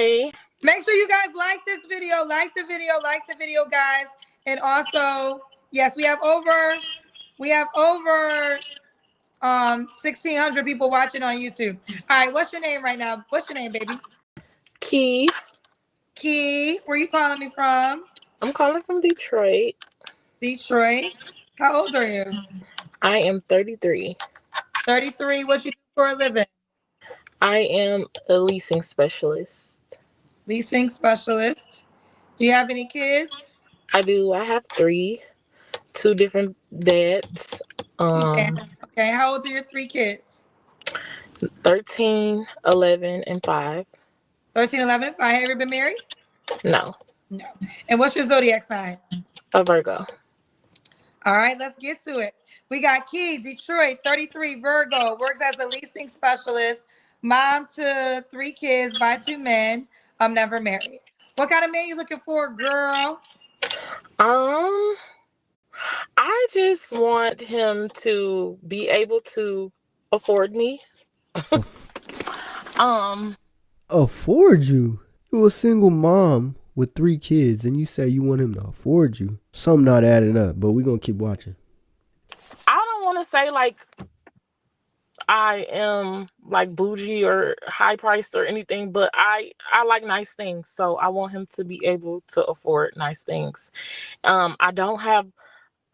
Hey. Make sure you guys like this video, like the video, guys. And also, yes, we have over 1,600 people watching on YouTube. All right, what's your name right now? What's your name, baby? Key. Key. Where you calling me from? I'm calling from Detroit. Detroit. How old are you? I am 33. 33. What you do for a living? I am a leasing specialist. Leasing specialist. Do you have any kids? I do. I have three, two different dads. Two dads. Um, Okay. How old are your three kids? 13, 11, and 5. 13, 11, and 5. Have you ever been married? No, No. And what's your zodiac sign? a Virgo. All right, let's get to it. We got Key, Detroit, 33, Virgo, works as a leasing specialist, mom to three kids by two men. I'm never married. What kind of man you looking for, girl? Um, I just want him to be able to afford me. Aff- Um, afford you? You a single mom with 3 kids and you say you want him to afford you. Something not adding up, but we gonna keep watching. I don't want to say like I am like bougie or high priced or anything, but I like nice things, so I want him to be able to afford nice things. I don't have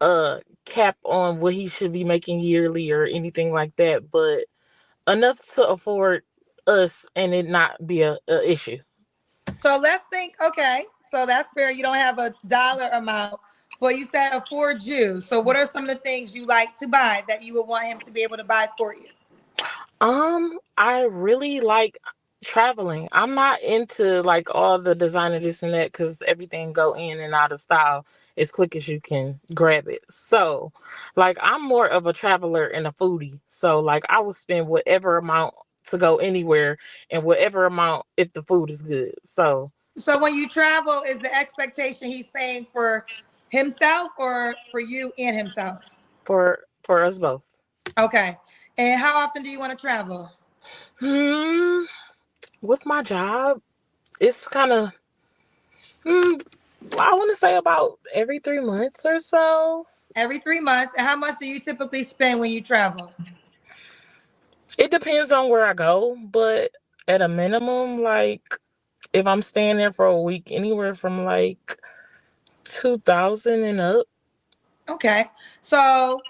a cap on what he should be making yearly or anything like that, but enough to afford us and it not be a issue. So let's think, okay, so that's fair. You don't have a dollar amount, but you said afford you. So what are some of the things you like to buy that you would want him to be able to buy for you? I really like traveling. I'm not into like all the designer this and that because everything go in and out of style as quick as you can grab it. So, like, I'm more of a traveler and a foodie. So, like, I will spend whatever amount to go anywhere and whatever amount if the food is good. So, So when you travel, is the expectation he's paying for himself or for you and himself? for us both. Okay. And how often do you want to travel? Hmm. With my job, it's kind of. Hmm, I want to say about every 3 months or so. Every 3 months. And how much do you typically spend when you travel? It depends on where I go, but at a minimum, like if I'm staying there for a week, anywhere from like 2,000 and up. Okay. So,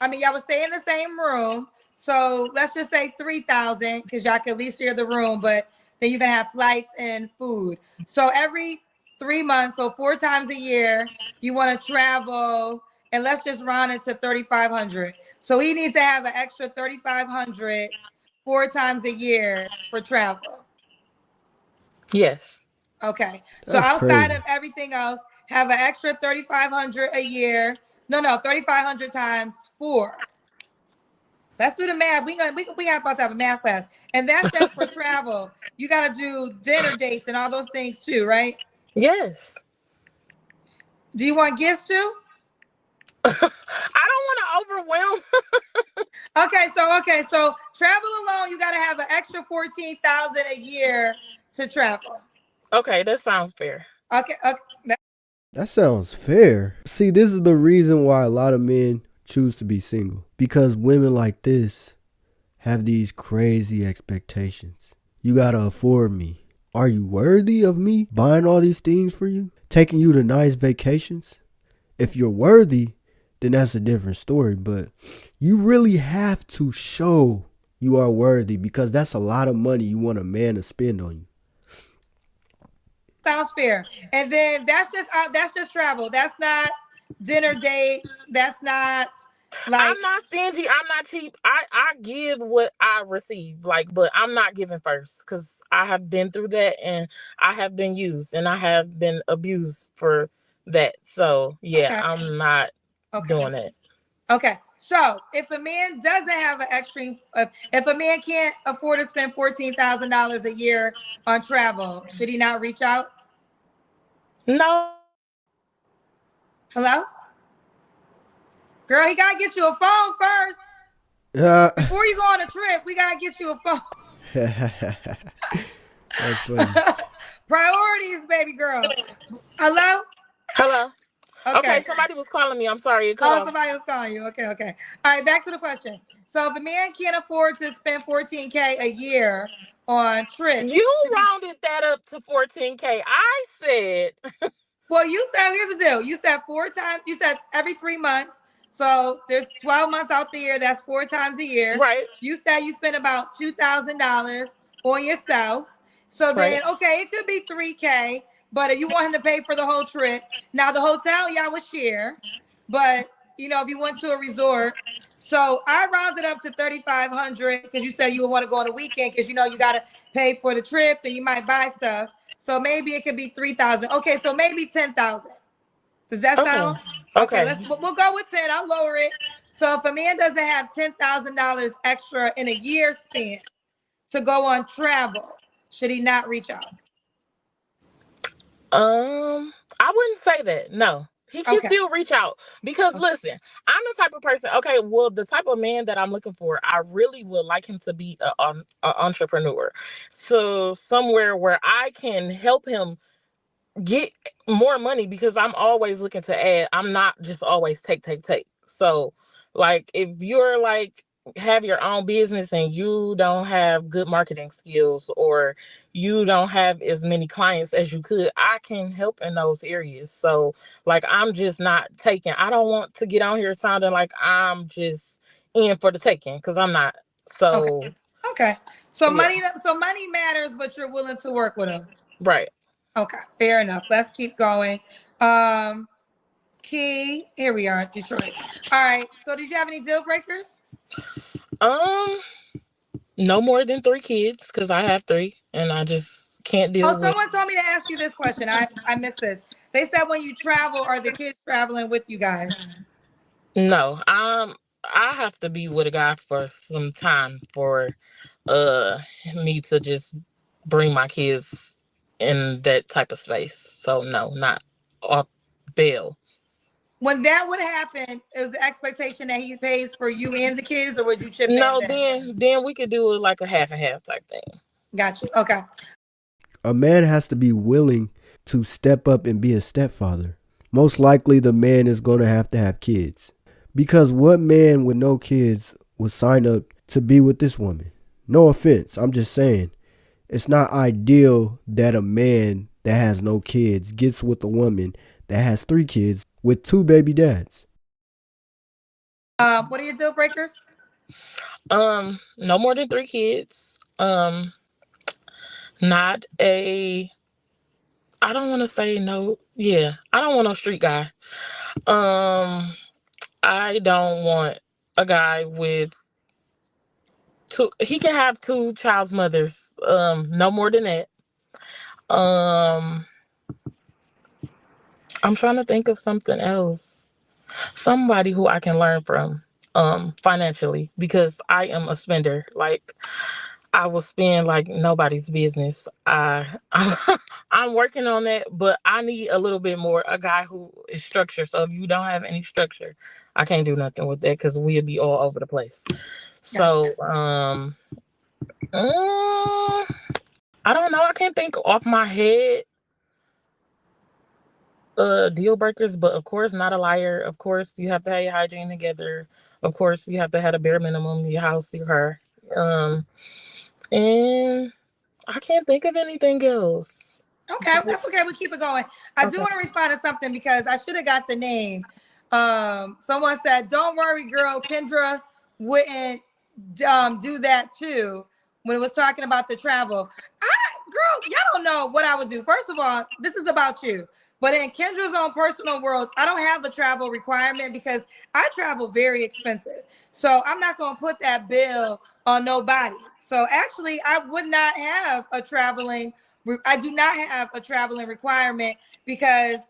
I mean, y'all would stay in the same room. So let's just say 3,000 because y'all can at least share the room, but then you can have flights and food. So every 3 months, so 4 times a year, you want to travel, and let's just round it to 3,500. So he needs to have an extra 3,500 4 times a year for travel. Yes. Okay. So That's outside crazy. of everything else, have an extra 3,500 a year. No, 3,500 times 4. Let's do the math. We have about to have a math class, and that's just for travel. You got to do dinner dates and all those things too, right? Yes. Do you want gifts too? I don't want to overwhelm. Okay, so travel alone, you got to have an extra 14,000 a year to travel. Okay, that sounds fair. Okay. That sounds fair. See, this is the reason why a lot of men choose to be single. Because women like this have these crazy expectations. You gotta afford me. Are you worthy of me buying all these things for you? Taking you to nice vacations? If you're worthy, then that's a different story. But you really have to show you are worthy because that's a lot of money you want a man to spend on you. Sounds fair. And then that's just travel. That's not dinner dates. That's not I'm like not stingy. I'm not cheap. I give what I receive. Like, but I'm not giving first because I have been through that and I have been used and I have been abused for that. So yeah, okay. I'm not Okay. doing that. Okay. So if a man doesn't have an extreme, if a man can't afford to spend $14,000 a year on travel, should he not reach out? No. Hello, girl. He gotta get you a phone first Uh, before you go on a trip. We gotta get you a phone. that's funny. Priorities, baby girl. Hello? Hello. Okay, Okay. somebody was calling me. I'm sorry, it cut Oh, off. somebody was calling you. Okay, okay. All right, back to the question. So if a man can't afford to spend 14K a year on trips, You should he? rounded that up to 14K. I said, Well, you said here's the deal. You said 4 times. You said every 3 months. So there's 12 months out the year. That's 4 times a year. right, You said you spend about $2,000 on yourself. So right. then, okay, it could be 3K. But if you want him to pay for the whole trip, now the hotel y'all would share. But if you went to a resort, so I rounded up to 3,500 because you said you would want to go on a weekend because you got to pay for the trip and you might buy stuff. So maybe it could be 3,000. Okay, so maybe 10,000. Does that Okay, sound okay? okay. We'll go with 10. I'll lower it. So if a man doesn't have $10,000 extra in a year span to go on travel, should he not reach out? I wouldn't say that. No. He can Okay. still reach out because Okay. listen, I'm the type of person. Okay, well, the type of man that I'm looking for, I really would like him to be a entrepreneur, so somewhere where I can help him get more money because I'm always looking to add. I'm not just always take, take, take. So, like, if you're like have your own business and you don't have good marketing skills or you don't have as many clients as you could, I can help in those areas. So, like, I'm just not taking. I don't want to get on here sounding like I'm just in for the taking because I'm not. Okay. So, Okay. So yeah, money matters, but you're willing to work with him. right. Okay. Fair enough. Let's keep going. Um, Key, here we are, Detroit. All right. So did you have any deal breakers? Um, No more than three kids because I have three and I just can't Oh, deal with. someone told me to ask you this question. I missed this. They said when you travel, are the kids traveling with you guys? No, I have to be with a guy for some time for uh me to just bring my kids in that type of space. So no, not off bail. When that would happen, is the expectation that he pays for you and the kids, or would you chip in No, then? then we could do it like a half and half type thing. Got you. Okay. A man has to be willing to step up and be a stepfather. Most likely, the man is going to have kids. Because what man with no kids would sign up to be with this woman? No offense, I'm just saying. It's not ideal that a man that has no kids gets with a woman that has 3 kids with 2 baby dads. What are your deal breakers? No more than three kids. Not a. I don't want to say no. Yeah, I don't want no street guy. I don't want a guy with two. He can have two child's mothers. No more than that. Um, I'm trying to think of something else. Somebody who I can learn from. Financially, because I am a spender. Like, I will spend like nobody's business. I'm working on that, but I need a little bit more. A guy who is structured. So if you don't have any structure, I can't do nothing with that because we'll be all over the place. Got So, uh, I don't know. I can't think off my head deal breakers, but of course not a liar. Of course you have to have your hygiene together. Of course you have to have a bare minimum, your house, your car. And I can't think of anything else. Okay, that's okay. We keep it going. I do Okay. want to respond to something because I should have got the name. Someone said, "Don't worry, girl. Kendra wouldn't do that too." When it was talking about the travel, girl, y'all don't know what I would do. First of all, this is about you. But in Kendra's own personal world, I don't have a travel requirement because I travel very expensive. So I'm not going to put that bill on nobody. So actually, I would not have a traveling. I do not have a traveling requirement because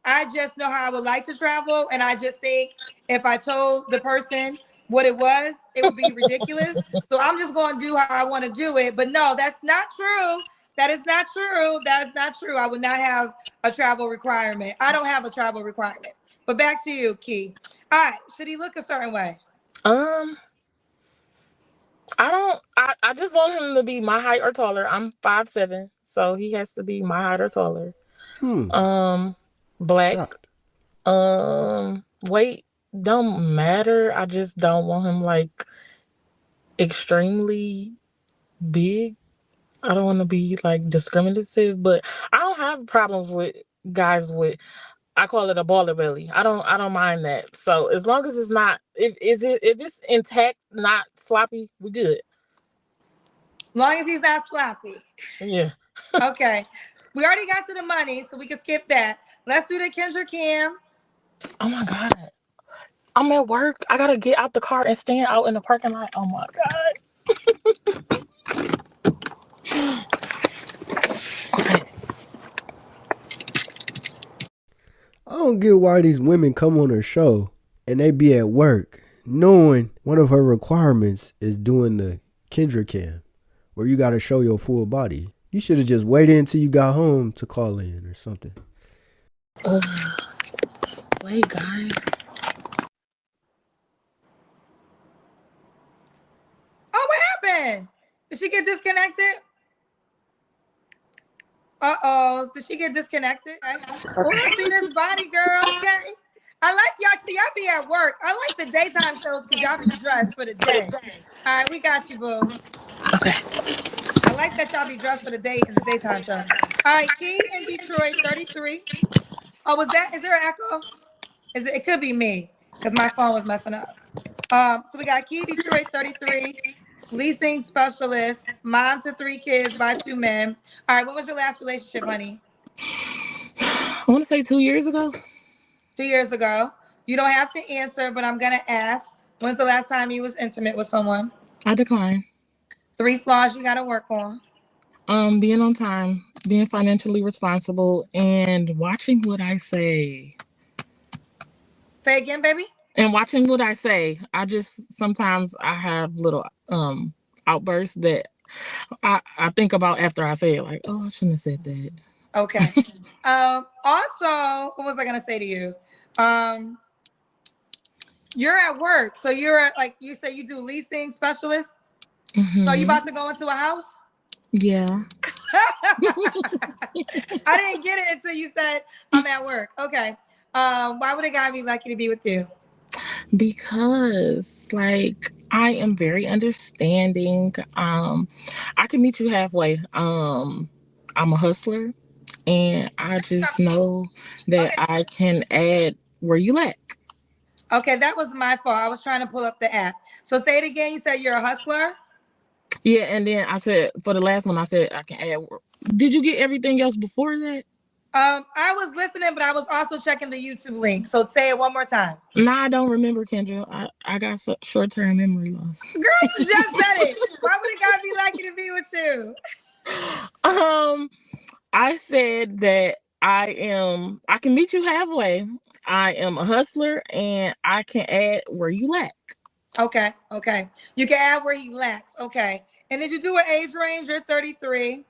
I just know how I would like to travel, and I just think if I told the person what it was, it would be ridiculous. So I'm just going to do how I want to do it. But no, that's not true. That is not true. That is not true. I would not have a travel requirement. I don't have a travel requirement. But back to you, Key. All right. Should he look a certain way? Um, I just want him to be my height or taller. I'm 5'7", so he has to be my height or taller. Hmm. Um, Black. Shocked. Weight don't matter. I just don't want him like extremely big. I don't want to be like discriminative, but I don't have problems with guys with, I call it a baller belly. I don't mind that. So as long as it's not, if it's intact, not sloppy, we good. Long as he's not sloppy. Yeah. Okay. We already got to the money, so we can skip that. Let's do the Kendra Cam. Oh my god. I'm at work. I gotta get out the car and stand out in the parking lot. Oh my god. Okay. I don't get why these women come on her show and they be at work knowing one of her requirements is doing the Kendra cam where you got to show your full body. You should have just waited until you got home to call in or something. Wait, guys. Oh, what happened? Did she get disconnected? Uh-oh. Did she get disconnected? Okay. Oh, I see this body, girl. Okay. I like y'all. See, y'all be at work. I like the daytime shows because y'all be dressed for the day. All right, we got you, boo. Okay. I like that y'all be dressed for the day in the daytime show. All right, Key in Detroit, 33. Oh, is there an echo? It could be me because my phone was messing up. So we got Key Detroit 33, leasing specialist, mom to 3 kids by 2 men. All right, when was your last relationship, honey? I want to say 2 years ago. 2 years ago. You don't have to answer, but I'm gonna ask. When's the last time you was intimate with someone? I decline. 3 flaws you gotta work on. Being on time, being financially responsible, and watching what I say. Say again, baby. And watching what I say. I just sometimes I have little outbursts that I think about after I say it. Like, oh, I shouldn't have said that. Okay. Also, what was I gonna say to you? Um, you're at work, so you're at, like you say you do leasing specialist. So you about to go into a house? Yeah. I didn't get it until you said I'm at work. Okay. Why would a guy be lucky to be with you? Because like I am very understanding. I can meet you halfway. I'm a hustler and I just know that Okay. I can add where you lack. Okay, that was my fault. I was trying to pull up the app. So say it again. You said you're a hustler. Yeah, and then I said for the last one I said I can add. Did you get everything else before that? I was listening, but I was also checking the YouTube link. So say it one more time. Nah, I don't remember, Kendra. I got short term memory loss. Girl, you just said it. Why would a guy be lucky to be with you? um, I said that I can meet you halfway. I am a hustler and I can add where you lack. Okay, okay. You can add where he lacks. Okay. And did you do an age range? You're 33.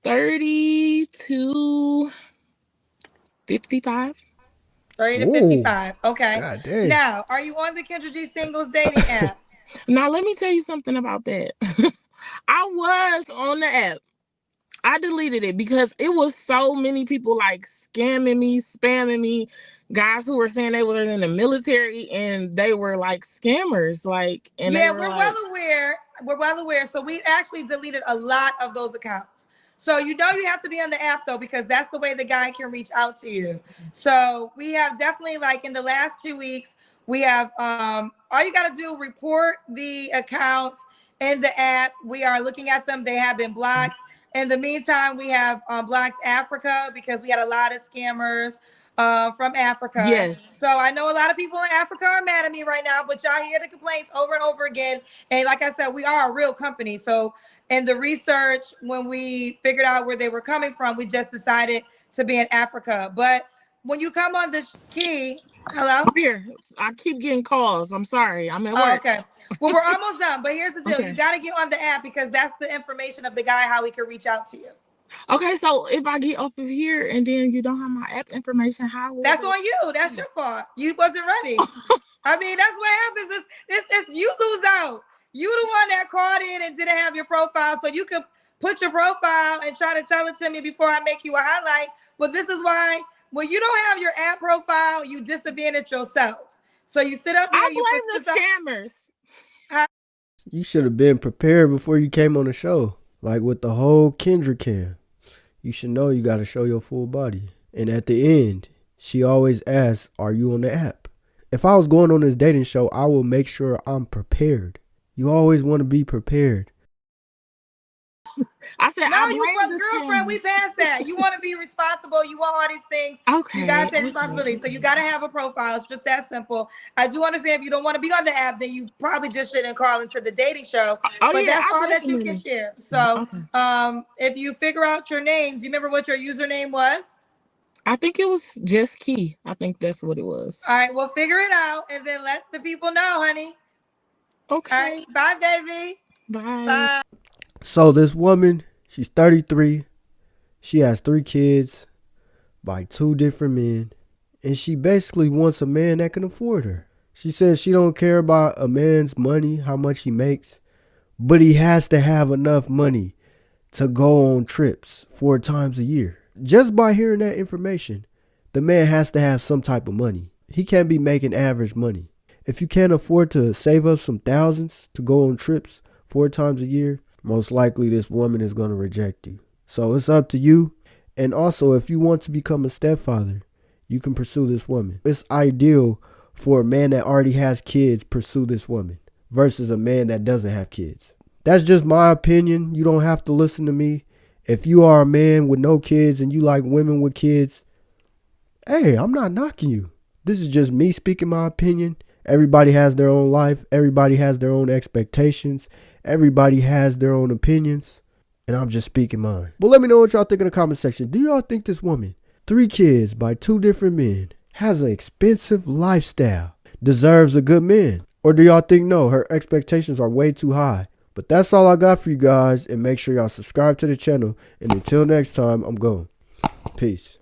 30 to 55. 30 to Whoa. 55. Okay. God dang. Now, are you on the Kendra G singles dating app? Now let me tell you something about that. I was on the app. I deleted it because it was so many people like scamming me, spamming me, guys who were saying they were in the military and they were like scammers, like, and they Yeah, were we're well like, aware. We're well aware. So we actually deleted a lot of those accounts. So you know you have to be on the app though, because that's the way the guy can reach out to you. So we have definitely like in the last 2 weeks, we have all you gotta do, report the accounts in the app. We are looking at them. They have been blocked. In the meantime, we have blocked Africa because we had a lot of scammers from Africa. yes, So I know a lot of people in Africa are mad at me right now, but y'all hear the complaints over and over again. And like I said, we are a real company. So in the research, when we figured out where they were coming from, we just decided to be in Africa. But when you come on the key, hello? I'm here. I keep getting calls. I'm sorry. I'm at Oh, work. okay. Well, we're almost done. But here's the deal. You Okay. got to get on the app because that's the information of the guy, how he can reach out to you. Okay, so if I get off of here and then you don't have my app information, how will That's they? on you. That's your fault. You wasn't ready. I mean, that's what happens. It's you lose out. You the one that called in and didn't have your profile, so you could put your profile and try to tell it to me before I make you a highlight. But this is why when you don't have your app profile, you disadvantage yourself. So you sit up here, I you put blame the yourself. scammers. You should have been prepared before you came on the show. Like with the whole Kendra cam. You should know you got to show your full body. And at the end, she always asks, are you on the app? If I was going on this dating show, I will make sure I'm prepared. You always want to be prepared. I said No, I you blame but the girlfriend, we scammers. passed that. You want to be responsible. You want all these things. You Okay, gotta take okay, responsibility. So you okay. gotta have a profile. It's just that simple. I do understand if you don't want to be on the app, then you probably just shouldn't call into the dating show. Oh But yeah, that's I all that you can definitely. share. So Okay. if you figure out your name, do you remember what your username was? I think it was just Key. I think that's what it was. All right, we'll figure it out and then let the people know, honey. All right, Okay. bye, baby. Bye. Bye. So this woman, she's 33. She has 3 kids by 2 different men. And she basically wants a man that can afford her. She says she don't care about a man's money, how much he makes, but he has to have enough money to go on trips 4 times a year. Just by hearing that information, the man has to have some type of money. He can't be making average money. If you can't afford to save up some thousands to go on trips 4 times a year, most likely this woman is going to reject you. So it's up to you. And also, if you want to become a stepfather, you can pursue this woman. It's ideal for a man that already has kids pursue this woman versus a man that doesn't have kids. That's just my opinion. You don't have to listen to me. If you are a man with no kids and you like women with kids, hey, I'm not knocking you. This is just me speaking my opinion. Everybody has their own life. Everybody has their own expectations. Everybody has their own opinions. And I'm just speaking mine. But let me know what y'all think in the comment section. Do y'all think this woman, 3 kids by 2 different men, has an expensive lifestyle, deserves a good man? Or do y'all think no, her expectations are way too high? But that's all I got for you guys. And make sure y'all subscribe to the channel. And until next time, I'm gone. Peace.